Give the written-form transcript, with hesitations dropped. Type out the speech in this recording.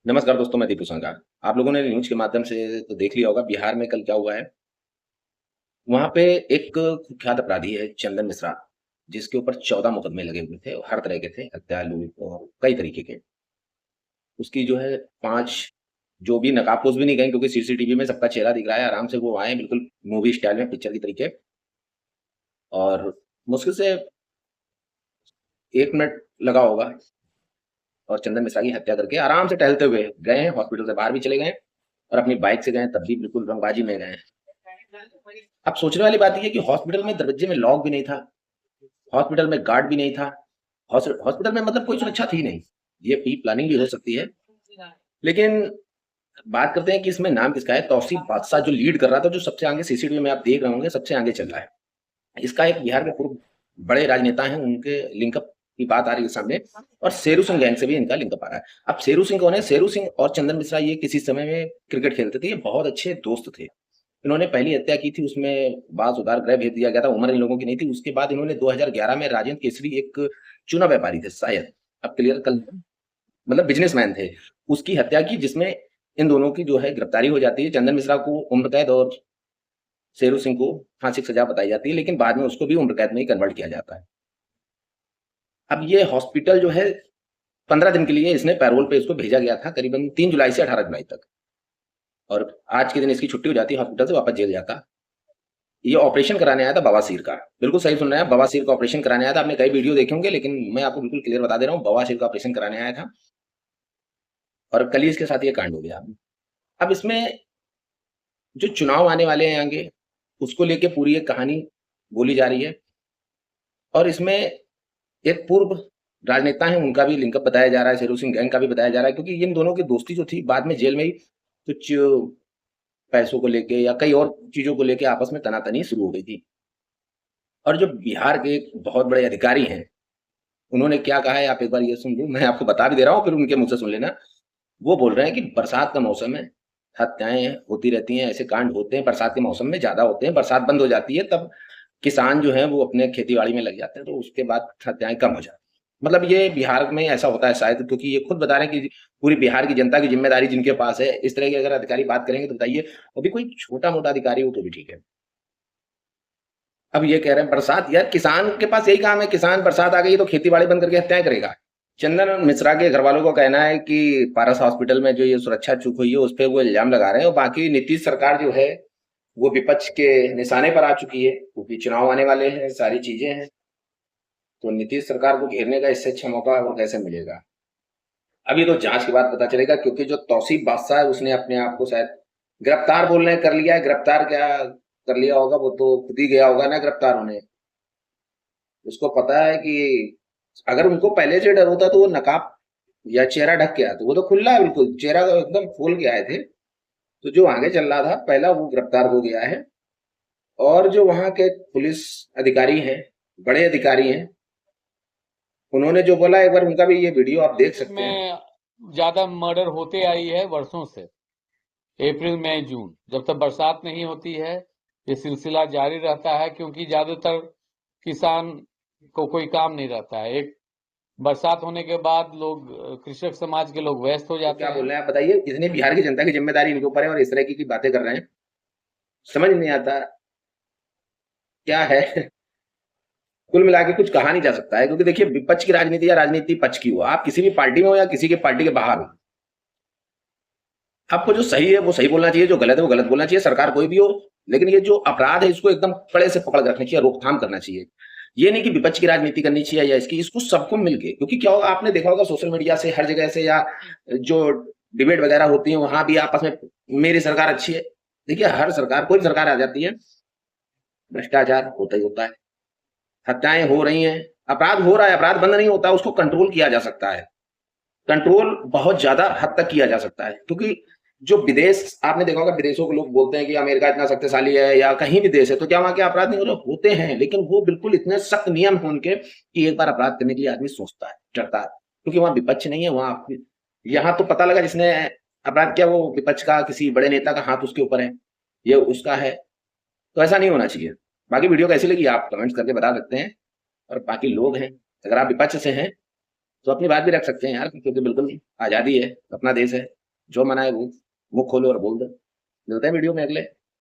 नमस्कार दोस्तों, मैं दीपू संघार। आप लोगों ने न्यूज़ के माध्यम से तो देख लिया होगा बिहार में कल क्या हुआ है। वहाँ पे एक कुख्यात अपराधी है चंदन मिश्रा, जिसके ऊपर 14 मुकदमे लगे हुए थे, हर तरह के थे, हत्या, लूट और कई तरीके के। उसकी जो है 5 जो भी नकाबपोश भी नहीं गए क्योंकि सीसीटीवी में सबका चेहरा दिख रहा है, आराम से वो आए बिल्कुल मूवी स्टाइल में, पिक्चर की तरीके। और मुश्किल से 1 मिनट लगा होगा और चंदन मिश्रा की हत्या करके आराम से टहलते हुए गए हैं, हॉस्पिटल से बाहर भी चले गए और अपनी बाइक से गए, तब भी बिल्कुल रंगबाजी में गए। अब सोचने वाली बात ये है कि हॉस्पिटल में दरवाजे में लॉक भी नहीं था, हॉस्पिटल में गार्ड भी नहीं था, हॉस्पिटल में मतलब कोई सुरक्षा थी नहीं। ये प्री प्लानिंग भी हो सकती है, लेकिन बात करते हैं कि इसमें नाम किसका है। तौसीफ बादशाह जो लीड कर रहा था, जो सबसे आगे सीसीटीवी में आप देख रहे होंगे, सबसे आगे चल रहा है। इसका एक बिहार के पूर्व बड़े राजनेता हैं, उनके लिंकअप की बात आ रही है सामने, और शेरू सिंह गैंग से भी इनका लिंकअप आ रहा है। अब शेरू सिंह कौन है? शेरू सिंह और चंदन मिश्रा ये किसी समय में क्रिकेट खेलते थे, ये बहुत अच्छे दोस्त थे। इन्होंने पहली हत्या की थी, उसमें बाल-सुधार गृह भेज दिया गया था, उम्र इन लोगों की नहीं थी। उसके बाद इन्होंने 2011 में राजेंद्र केसरी, एक चूना व्यापारी थे शायद, अब क्लियर कल, मतलब बिजनेसमैन थे, उसकी हत्या की, जिसमें इन दोनों की जो है गिरफ्तारी हो जाती है। चंदन मिश्रा को उम्र कैद और शेरू सिंह को फांसी की सजा बताई जाती है, लेकिन बाद में उसको भी उम्र कैद में ही कन्वर्ट किया जाता है। अब ये हॉस्पिटल जो है 15 दिन के लिए इसने पैरोल पे इसको भेजा गया था, करीबन 3 जुलाई से 18 जुलाई तक, और आज के दिन इसकी छुट्टी हो जाती है, हॉस्पिटल से वापस जेल जाता। ये ऑपरेशन कराने आया था बवासीर का। बिल्कुल सही सुन रहे हैं, बवासीर का ऑपरेशन कराने आया था। आपने कई वीडियो देखे होंगे, लेकिन मैं आपको बिल्कुल क्लियर बता दे रहा हूँ, बवासीर का ऑपरेशन कराने आया था और कल ही इसके साथ ये कांड हो गया। अब इसमें जो चुनाव आने वाले हैं आगे, उसको लेके पूरी एक कहानी बोली जा रही है, और इसमें एक पूर्व राजनेता है, उनका भी लिंकअप बताया जा रहा है, शेरू सिंह गैंग का भी बताया जा रहा है, क्योंकि इन दोनों की दोस्ती जो थी, बाद में जेल में ही कुछ पैसों को लेके या कई और चीजों को लेके आपस में तनातनी शुरू हो गई थी। और जो बिहार के एक बहुत बड़े अधिकारी हैं, उन्होंने क्या कहा है आप एक बार ये सुन लो, मैं आपको बता भी दे रहा हूँ, फिर उनके मुँह से सुन लेना। वो बोल रहे हैं कि बरसात का मौसम है, हत्याएँ होती रहती हैं, ऐसे कांड होते हैं, बरसात के मौसम में ज़्यादा होते हैं, बरसात बंद हो जाती है तब किसान जो हैं वो अपने खेती-बाड़ी में लग जाते हैं, तो उसके बाद हत्याएँ कम हो जाती हैं। मतलब ये बिहार में ऐसा होता है शायद, क्योंकि ये खुद बता रहे हैं कि पूरी बिहार की जनता की ज़िम्मेदारी जिनके पास है, इस तरह के अगर अधिकारी बात करेंगे तो बताइए, वो भी कोई छोटा-मोटा अधिकारी हो तो भी ठीक है। अब ये कह रहे हैं बरसात, यार किसान के पास यही काम है, किसान बरसात आ गई तो खेती-बाड़ी बंद करके हत्याएँ करेगा। चंदन मिश्रा के घरवालों का कहना है कि पारस हॉस्पिटल में जो ये सुरक्षा चूक हुई है, उस पे वो इल्जाम लगा रहे हैं, और बाकी नीतीश सरकार जो है, वो विपक्ष के निशाने पर आ चुकी है, क्योंकि चुनाव आने वाले हैं, सारी चीजें हैं, तो नीतीश सरकार को घेरने का इससे अच्छा मौका और कैसे मिलेगा। अभी तो जांच के बाद पता चलेगा, क्योंकि जो तौसीफ बादशाह है उसने अपने आप को शायद गिरफ्तार बोल रहे हैं, कर लिया है। गिरफ्तार क्या कर लिया होगा, वो तो खुद ही गया होगा ना गिरफ्तार होने। उसको पता है कि अगर उनको पहले से डर होता तो वो नकाब या चेहरा ढक के आते, वो तो खुला है बिल्कुल, चेहरा तो एकदम खोल के आए थे। तो जो आगे चल रहा था पहला, वो गिरफ्तार हो गया है। और जो वहां के पुलिस अधिकारी हैं, बड़े अधिकारी हैं, उन्होंने जो बोला, एक बार उनका भी ये वीडियो आप देख सकते हैं। में ज्यादा मर्डर होते आई है वर्षों से। अप्रैल मई जून जब तक बरसात नहीं होती है ये सिलसिला जारी रहता है, क्योंकि ज्यादातर किसान को कोई काम नहीं रहता है। एक बरसात होने के बाद लोग कृषक समाज के लोग व्यस्त हो तो जाते क्या बोल हैं। रहे हैं आप बताइए, इतनी बिहार की जनता की जिम्मेदारी इनके ऊपर है और इस तरह की बातें कर रहे हैं, समझ नहीं आता क्या है। कुल मिला के कुछ कहा नहीं जा सकता है, क्योंकि देखिए, विपक्ष की राजनीति या राजनीति पक्ष की हो, आप किसी भी पार्टी में हो या किसी के पार्टी के बाहर हो, आपको जो सही है वो सही बोलना चाहिए, जो गलत है वो गलत बोलना चाहिए, सरकार कोई भी हो। लेकिन ये जो अपराध है, इसको एकदम कड़े से पकड़ के रखना चाहिए, रोकथाम करना चाहिए। ये नहीं कि विपक्ष की राजनीति करनी चाहिए या इसकी, इसको सबको मिलके, क्योंकि क्या होगा, आपने देखा होगा सोशल मीडिया से हर जगह से, या जो डिबेट वगैरह होती है वहां भी आपस में मेरी सरकार अच्छी है। देखिए, हर सरकार, कोई भी सरकार आ जाती है, भ्रष्टाचार होता ही होता है, हत्याएं हो रही हैं, अपराध हो रहा है, अपराध बंद नहीं होता, उसको कंट्रोल किया जा सकता है। कंट्रोल बहुत ज्यादा हद तक किया जा सकता है, क्योंकि जो विदेश, आपने देखा होगा, विदेशों के लोग बोलते हैं कि अमेरिका इतना शक्तिशाली है या कहीं भी देश है, तो क्या वहां के अपराध नहीं हो रहे? होते हैं, लेकिन वो बिल्कुल इतने सख्त नियम हैं उनके कि एक बार अपराध करने के लिए आदमी सोचता है, डरता है, क्योंकि वहां विपक्ष नहीं है। वहां यहाँ तो पता लगा जिसने अपराध किया वो विपक्ष का किसी बड़े नेता का हाथ उसके ऊपर है, ये उसका है। तो ऐसा नहीं होना चाहिए। बाकी वीडियो कैसी लगी आप कमेंट्स करके बता सकते हैं, और बाकी लोग हैं, अगर आप विपक्ष से हैं तो अपनी बात भी रख सकते हैं यार, क्योंकि बिल्कुल आज़ादी है, अपना देश है, जो मना है वो मुँह खोलो और बोल दो। मिलते हैं वीडियो में अगले।